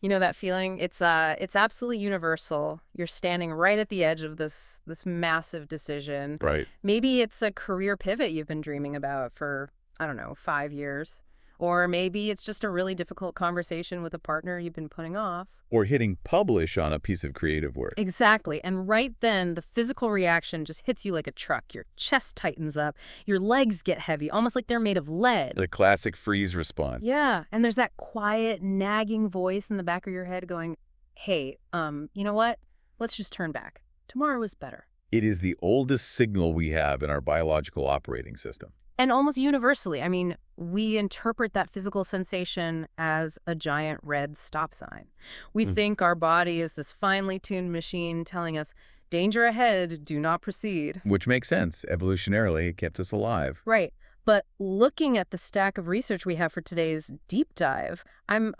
You know that feeling? It's absolutely universal. You're standing right at the edge of this massive decision. Right. Maybe it's a career pivot you've been dreaming about for, I don't know, 5 years. Or maybe it's just a really difficult conversation with a partner you've been putting off. Or hitting publish on a piece of creative work. Exactly. And right then, the physical reaction just hits you like a truck. Your chest tightens up, your legs get heavy, almost like they're made of lead. The classic freeze response. Yeah, and there's that quiet, nagging voice in the back of your head going, hey, you know what? Let's just turn back. Tomorrow is better. It is the oldest signal we have in our biological operating system. And almost universally, I mean, we interpret that physical sensation as a giant red stop sign. We think our body is this finely tuned machine telling us, danger ahead, do not proceed. Which makes sense. Evolutionarily, it kept us alive. Right. But looking at the stack of research we have for today's deep dive, I'm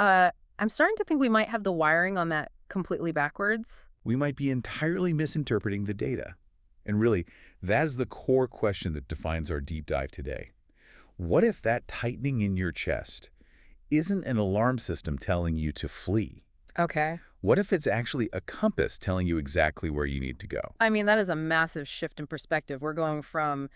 starting to think we might have the wiring on that completely backwards. We might be entirely misinterpreting the data. And really, that is the core question that defines our deep dive today. What if that tightening in your chest isn't an alarm system telling you to flee? Okay. What if it's actually a compass telling you exactly where you need to go? I mean, that is a massive shift in perspective. We're going from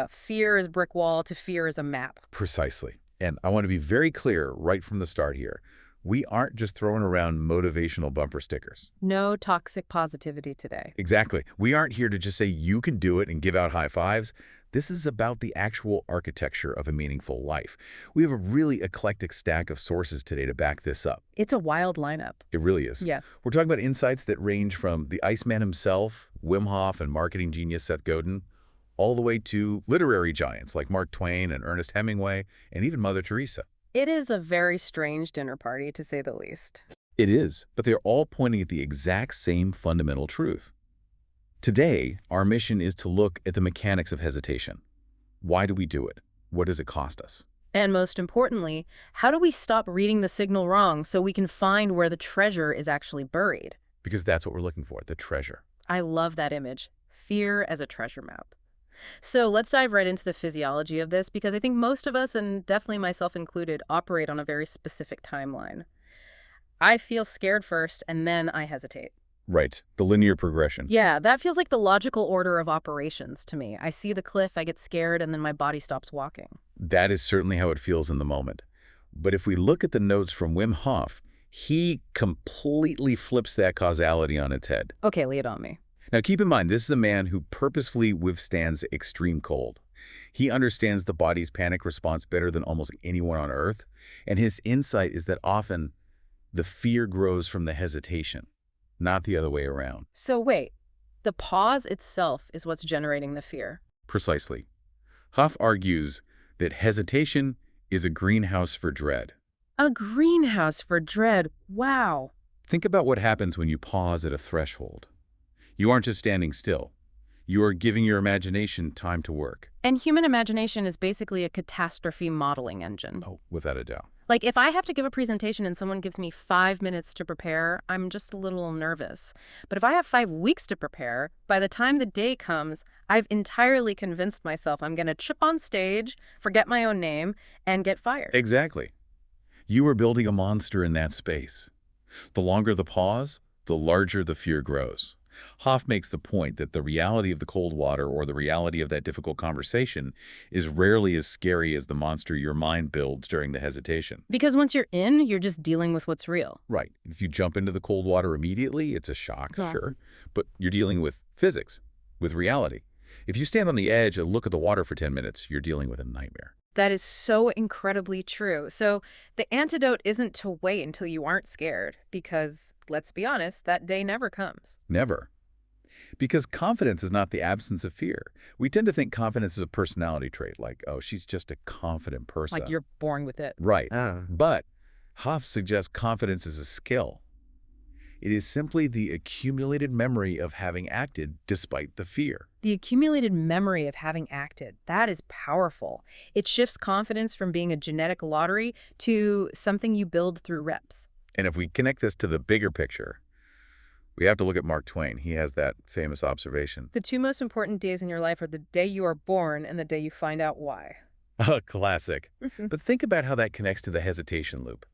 fear as brick wall to fear as a map. Precisely. And I want to be very clear right from the start here. We aren't just throwing around motivational bumper stickers. No toxic positivity today. Exactly. We aren't here to just say you can do it and give out high fives. This is about the actual architecture of a meaningful life. We have a really eclectic stack of sources today to back this up. It's a wild lineup. It really is. Yeah. We're talking about insights that range from the Iceman himself, Wim Hof, and marketing genius Seth Godin, all the way to literary giants like Mark Twain and Ernest Hemingway, and even Mother Teresa. It is a very strange dinner party, to say the least. It is, but they're all pointing at the exact same fundamental truth. Today, our mission is to look at the mechanics of hesitation. Why do we do it? What does it cost us? And most importantly, how do we stop reading the signal wrong so we can find where the treasure is actually buried? Because that's what we're looking for, the treasure. I love that image. Fear as a treasure map. So let's dive right into the physiology of this because I think most of us, and definitely myself included, operate on a very specific timeline. I feel scared first, and then I hesitate. Right, the linear progression. Yeah, that feels like the logical order of operations to me. I see the cliff, I get scared, and then my body stops walking. That is certainly how it feels in the moment. But if we look at the notes from Wim Hof, he completely flips that causality on its head. Okay, lay it on me. Now, keep in mind, this is a man who purposefully withstands extreme cold. He understands the body's panic response better than almost anyone on Earth, and his insight is that often the fear grows from the hesitation, not the other way around. So wait, the pause itself is what's generating the fear. Precisely. Hof argues that hesitation is a greenhouse for dread. A greenhouse for dread. Wow. Think about what happens when you pause at a threshold. You aren't just standing still. You are giving your imagination time to work. And human imagination is basically a catastrophe modeling engine. Oh, without a doubt. Like, if I have to give a presentation and someone gives me 5 minutes to prepare, I'm just a little nervous. But if I have 5 weeks to prepare, by the time the day comes, I've entirely convinced myself I'm going to trip on stage, forget my own name, and get fired. Exactly. You are building a monster in that space. The longer the pause, the larger the fear grows. Hof makes the point that the reality of the cold water or the reality of that difficult conversation is rarely as scary as the monster your mind builds during the hesitation. Because once you're in, you're just dealing with what's real. Right. If you jump into the cold water immediately, it's a shock, Yes. sure. But you're dealing with physics, with reality. If you stand on the edge and look at the water for 10 minutes, you're dealing with a nightmare. That is so incredibly true. So the antidote isn't to wait until you aren't scared, because, let's be honest, that day never comes. Never. Because confidence is not the absence of fear. We tend to think confidence is a personality trait, like, oh, she's just a confident person. Like you're born with it. Right. Oh. But Hof suggests confidence is a skill. It is simply the accumulated memory of having acted despite the fear. The accumulated memory of having acted, that is powerful. It shifts confidence from being a genetic lottery to something you build through reps. And if we connect this to the bigger picture, we have to look at Mark Twain. He has that famous observation. The 2 most important days in your life are the day you are born and the day you find out why. A classic. But think about how that connects to the hesitation loop.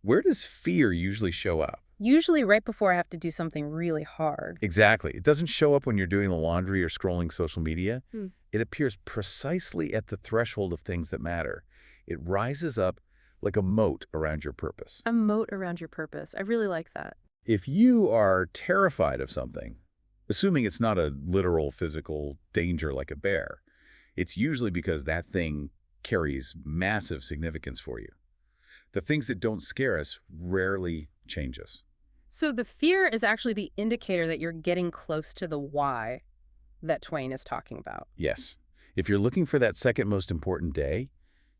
Where does fear usually show up? Usually right before I have to do something really hard. Exactly. It doesn't show up when you're doing the laundry or scrolling social media. Hmm. It appears precisely at the threshold of things that matter. It rises up like a moat around your purpose. A moat around your purpose. I really like that. If you are terrified of something, assuming it's not a literal physical danger like a bear, it's usually because that thing carries massive significance for you. The things that don't scare us rarely change us. So the fear is actually the indicator that you're getting close to the why that Twain is talking about. Yes, if you're looking for that second most important day,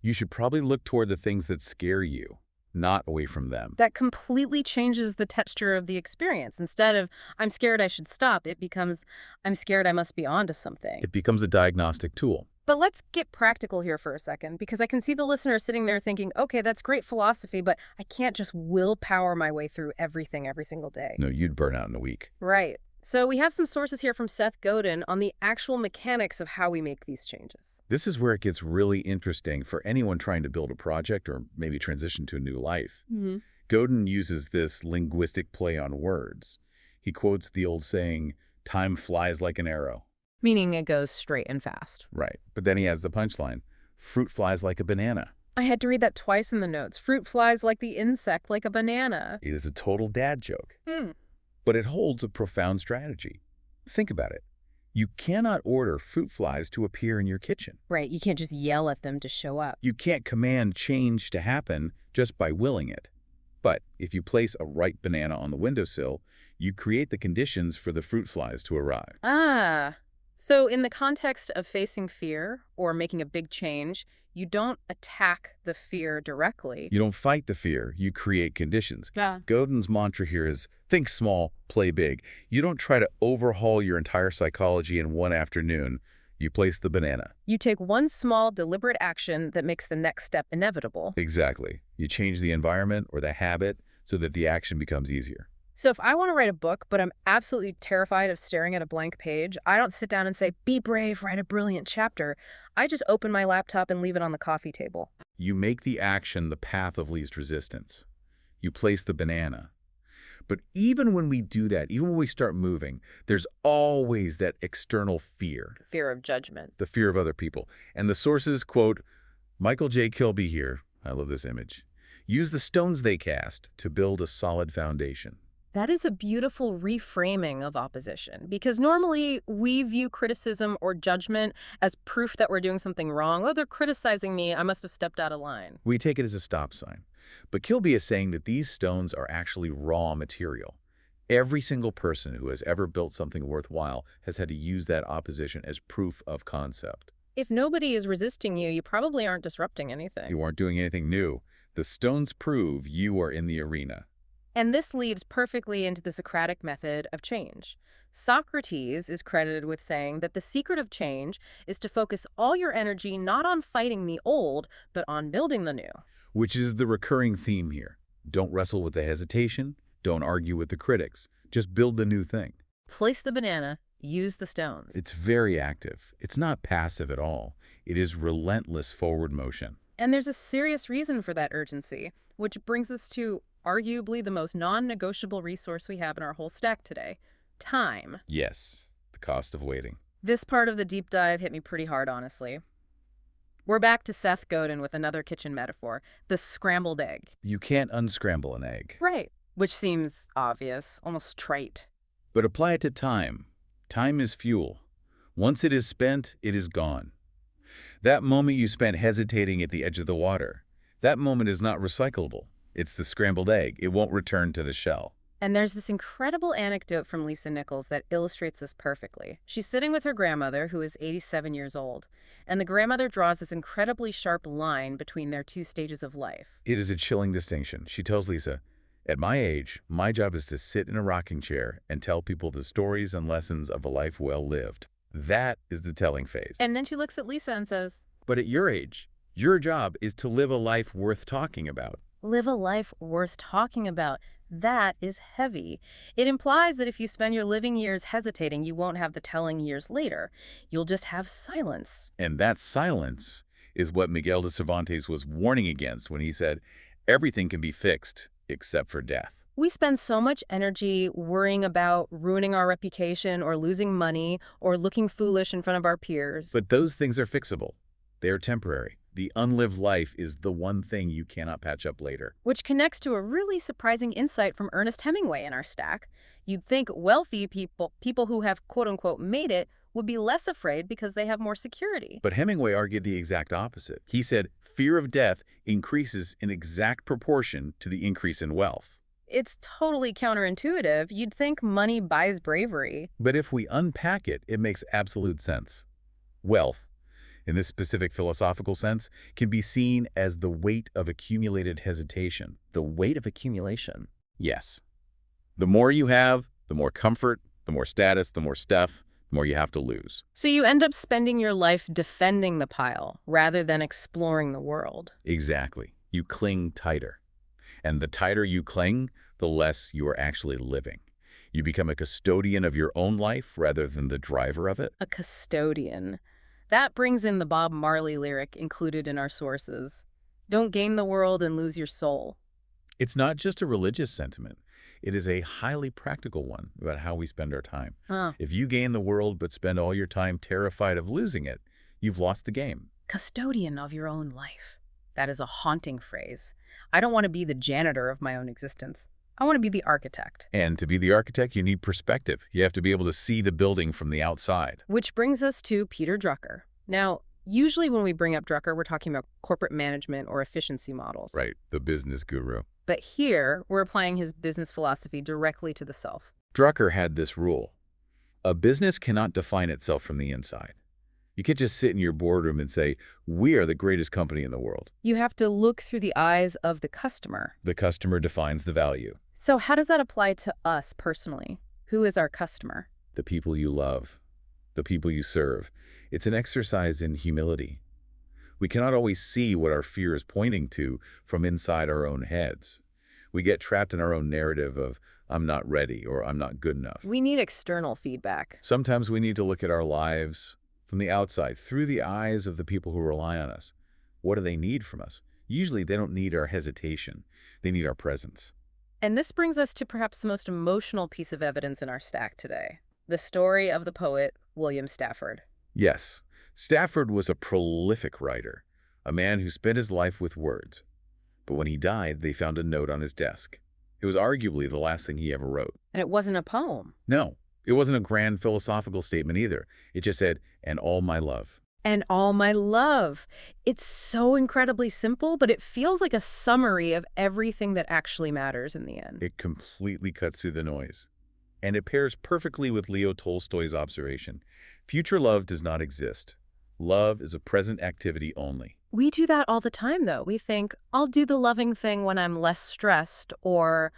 you should probably look toward the things that scare you, not away from them. That completely changes the texture of the experience. Instead of, I'm scared I should stop, it becomes, I'm scared I must be onto something. It becomes a diagnostic tool. But let's get practical here for a second, because I can see the listener sitting there thinking, okay, that's great philosophy, but I can't just willpower my way through everything every single day. No, you'd burn out in a week. Right. So we have some sources here from Seth Godin on the actual mechanics of how we make these changes. This is where it gets really interesting for anyone trying to build a project or maybe transition to a new life. Mm-hmm. Godin uses this linguistic play on words. He quotes the old saying, "Time flies like an arrow." Meaning it goes straight and fast. Right. But then he has the punchline, "Fruit flies like a banana." I had to read that twice in the notes. Fruit flies like the insect, like a banana. It is a total dad joke. Hmm. But it holds a profound strategy. Think about it. You cannot order fruit flies to appear in your kitchen. Right, you can't just yell at them to show up. You can't command change to happen just by willing it. But if you place a ripe banana on the windowsill, you create the conditions for the fruit flies to arrive. Ah. So in the context of facing fear or making a big change, you don't attack the fear directly. You don't fight the fear, you create conditions. Yeah. Godin's mantra here is think small, play big. You don't try to overhaul your entire psychology in one afternoon. You place the banana. You take one small, deliberate action that makes the next step inevitable. Exactly. You change the environment or the habit so that the action becomes easier. So if I want to write a book, but I'm absolutely terrified of staring at a blank page, I don't sit down and say, be brave, write a brilliant chapter. I just open my laptop and leave it on the coffee table. You make the action the path of least resistance. You place the banana. But even when we do that, even when we start moving, there's always that external fear, Fear of judgment. the fear of other people. And the sources quote, Michael J. Kilby here, I love this image, use the stones they cast to build a solid foundation. That is a beautiful reframing of opposition, because normally we view criticism or judgment as proof that we're doing something wrong. Oh, they're criticizing me. I must have stepped out of line. We take it as a stop sign. But Kilby is saying that these stones are actually raw material. Every single person who has ever built something worthwhile has had to use that opposition as proof of concept. If nobody is resisting you, you probably aren't disrupting anything. You aren't doing anything new. The stones prove you are in the arena. And this leads perfectly into the Socratic method of change. Socrates is credited with saying that the secret of change is to focus all your energy not on fighting the old, but on building the new. Which is the recurring theme here. Don't wrestle with the hesitation. Don't argue with the critics. Just build the new thing. Place the banana, use the stones. It's very active. It's not passive at all. It is relentless forward motion. And there's a serious reason for that urgency, which brings us to arguably the most non-negotiable resource we have in our whole stack today, time. Yes, the cost of waiting. This part of the deep dive hit me pretty hard, honestly. We're back to Seth Godin with another kitchen metaphor, the scrambled egg. You can't unscramble an egg. Right. Which seems obvious, almost trite. But apply it to time. Time is fuel. Once it is spent, it is gone. That moment you spent hesitating at the edge of the water, that moment is not recyclable. It's the scrambled egg. It won't return to the shell. And there's this incredible anecdote from Lisa Nichols that illustrates this perfectly. She's sitting with her grandmother, who is 87 years old, and the grandmother draws this incredibly sharp line between their two stages of life. It is a chilling distinction. She tells Lisa, at my age, my job is to sit in a rocking chair and tell people the stories and lessons of a life well lived. That is the telling phase. And then she looks at Lisa and says, But at your age, your job is to live a life worth talking about. live a life worth talking about. That is heavy. It implies that if you spend your living years hesitating, you won't have the telling years later. You'll just have silence. And that silence is what Miguel de Cervantes was warning against when he said, everything can be fixed except for death. We spend so much energy worrying about ruining our reputation or losing money or looking foolish in front of our peers. But those things are fixable. They are temporary. The unlived life is the one thing you cannot patch up later. Which connects to a really surprising insight from Ernest Hemingway in our stack. You'd think wealthy people who have quote-unquote made it, would be less afraid because they have more security. But Hemingway argued the exact opposite. He said fear of death increases in exact proportion to the increase in wealth. It's totally counterintuitive. You'd think money buys bravery. But if we unpack it, it makes absolute sense. Wealth, in this specific philosophical sense, can be seen as the weight of accumulated hesitation. The weight of accumulation. Yes. The more you have, the more comfort, the more status, the more stuff, the more you have to lose. So you end up spending your life defending the pile rather than exploring the world. Exactly. You cling tighter. And the tighter you cling, the less you are actually living. You become a custodian of your own life rather than the driver of it. A custodian. That brings in the Bob Marley lyric included in our sources. Don't gain the world and lose your soul. It's not just a religious sentiment. It is a highly practical one about how we spend our time. If you gain the world but spend all your time terrified of losing it, you've lost the game. Custodian of your own life. That is a haunting phrase. I don't want to be the janitor of my own existence. I want to be the architect. And to be the architect, you need perspective. You have to be able to see the building from the outside. Which brings us to Peter Drucker. Now, usually when we bring up Drucker, we're talking about corporate management or efficiency models. Right, the business guru. But here, we're applying his business philosophy directly to the self. Drucker had this rule. A business cannot define itself from the inside. You can't just sit in your boardroom and say, we are the greatest company in the world. You have to look through the eyes of the customer. The customer defines the value. So how does that apply to us personally? Who is our customer? The people you love, the people you serve. It's an exercise in humility. We cannot always see what our fear is pointing to from inside our own heads. We get trapped in our own narrative of, I'm not ready or I'm not good enough. We need external feedback. Sometimes we need to look at our lives from the outside, through the eyes of the people who rely on us. What do they need from us? Usually they don't need our hesitation. They need our presence. And this brings us to perhaps the most emotional piece of evidence in our stack today. The story of the poet William Stafford. Yes, Stafford was a prolific writer, a man who spent his life with words. But when he died, they found a note on his desk. It was arguably the last thing he ever wrote. And it wasn't a poem. No, it wasn't a grand philosophical statement either. It just said, and all my love. And all my love. It's so incredibly simple, but it feels like a summary of everything that actually matters in the end. It completely cuts through the noise. And it pairs perfectly with Leo Tolstoy's observation. Future love does not exist. Love is a present activity only. We do that all the time, though. We think, I'll do the loving thing when I'm less stressed, or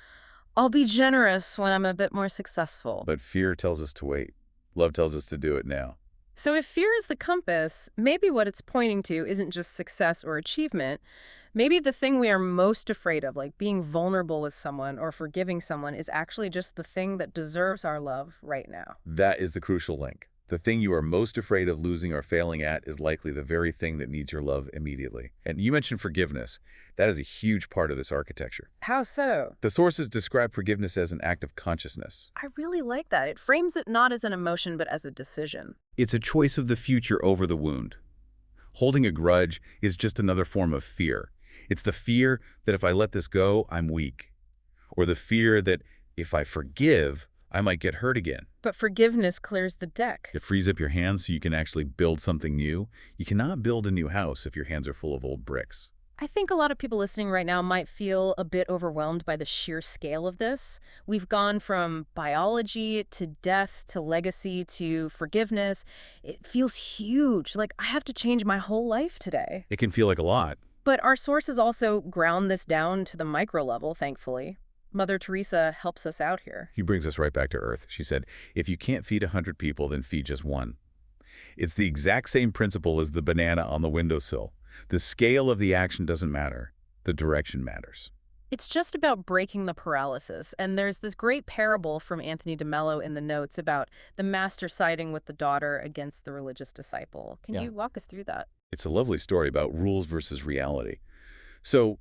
I'll be generous when I'm a bit more successful. But fear tells us to wait. Love tells us to do it now. So if fear is the compass, maybe what it's pointing to isn't just success or achievement. Maybe the thing we are most afraid of, like being vulnerable with someone or forgiving someone, is actually just the thing that deserves our love right now. That is the crucial link. The thing you are most afraid of losing or failing at is likely the very thing that needs your love immediately. And you mentioned forgiveness. That is a huge part of this architecture. How so? The sources describe forgiveness as an act of consciousness. I really like that. It frames it not as an emotion, but as a decision. It's a choice of the future over the wound. Holding a grudge is just another form of fear. It's the fear that if I let this go, I'm weak. Or the fear that if I forgive, I might get hurt again. But forgiveness clears the deck. It frees up your hands so you can actually build something new. You cannot build a new house if your hands are full of old bricks. I think a lot of people listening right now might feel a bit overwhelmed by the sheer scale of this. We've gone from biology to death to legacy to forgiveness. It feels huge. Like I have to change my whole life today. It can feel like a lot. But our sources also ground this down to the micro level, thankfully. Mother Teresa helps us out here. He brings us right back to earth. She said, if you can't feed 100 people, then feed just one. It's the exact same principle as the banana on the windowsill. The scale of the action doesn't matter. The direction matters. It's just about breaking the paralysis. And there's this great parable from Anthony DeMello in the notes about the master siding with the daughter against the religious disciple. Can you walk us through that? It's a lovely story about rules versus reality. So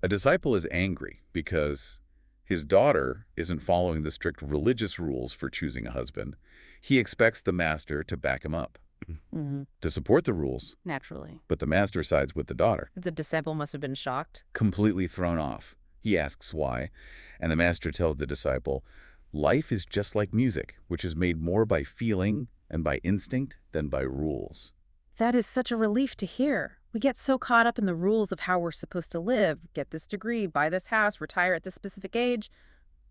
A disciple is angry because his daughter isn't following the strict religious rules for choosing a husband. He expects the master to back him up, Mm-hmm. to support the rules, Naturally. but the master sides with the daughter. The disciple must have been shocked. Completely thrown off. He asks why, and the master tells the disciple, life is just like music, which is made more by feeling and by instinct than by rules. That is such a relief to hear. We get so caught up in the rules of how we're supposed to live, get this degree, buy this house, retire at this specific age,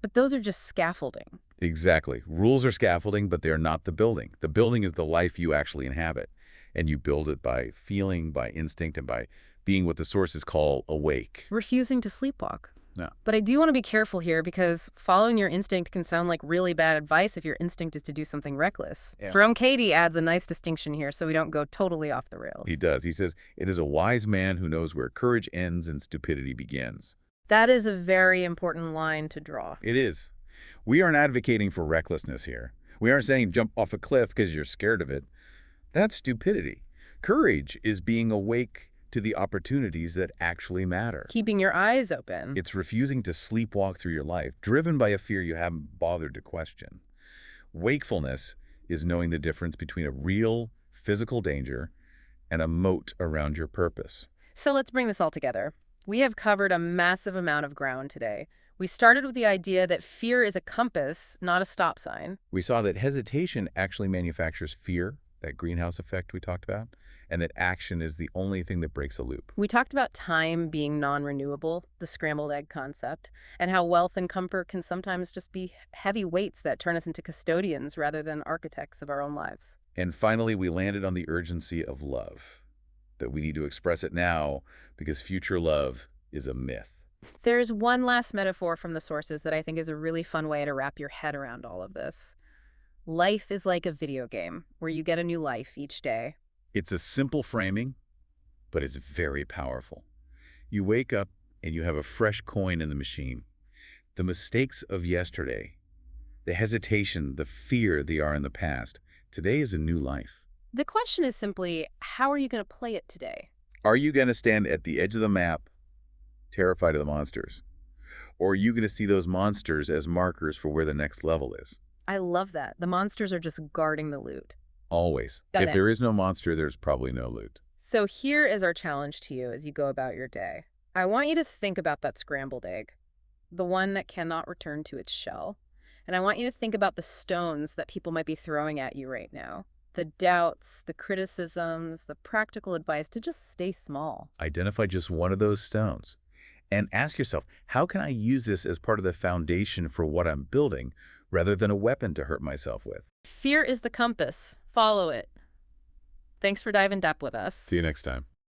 but those are just scaffolding. Exactly. Rules are scaffolding, but they're not the building. The building is the life you actually inhabit, and you build it by feeling, by instinct, and by being what the sources call awake. Refusing to sleepwalk. No. But I do want to be careful here because following your instinct can sound like really bad advice if your instinct is to do something reckless. Yeah. Jerome Katie adds a nice distinction here so we don't go totally off the rails. He does. He says, it is a wise man who knows where courage ends and stupidity begins. That is a very important line to draw. It is. We aren't advocating for recklessness here. We aren't saying jump off a cliff because you're scared of it. That's stupidity. Courage is being awake to the opportunities that actually matter. Keeping your eyes open. It's refusing to sleepwalk through your life, driven by a fear you haven't bothered to question. Wakefulness is knowing the difference between a real physical danger and a moat around your purpose. So let's bring this all together. We have covered a massive amount of ground today. We started with the idea that fear is a compass, not a stop sign. We saw that hesitation actually manufactures fear, that greenhouse effect we talked about, and that action is the only thing that breaks a loop. We talked about time being non-renewable, the scrambled egg concept, and how wealth and comfort can sometimes just be heavy weights that turn us into custodians rather than architects of our own lives. And finally, we landed on the urgency of love, that we need to express it now because future love is a myth. There's one last metaphor from the sources that I think is a really fun way to wrap your head around all of this. Life is like a video game where you get a new life each day. It's a simple framing, but it's very powerful. You wake up and you have a fresh coin in the machine. The mistakes of yesterday, the hesitation, the fear they are in the past, today is a new life. The question is simply, how are you going to play it today? Are you going to stand at the edge of the map, terrified of the monsters? Or are you going to see those monsters as markers for where the next level is? I love that. The monsters are just guarding the loot. Always. Got If it. there is no monster, there's probably no loot. So here is our challenge to you as you go about your day. I want you to think about that scrambled egg, the one that cannot return to its shell. And I want you to think about the stones that people might be throwing at you right now. The doubts, the criticisms, the practical advice to just stay small. Identify just one of those stones and ask yourself, how can I use this as part of the foundation for what I'm building rather than a weapon to hurt myself with? Fear is the compass. Follow it. Thanks for diving deep with us. See you next time.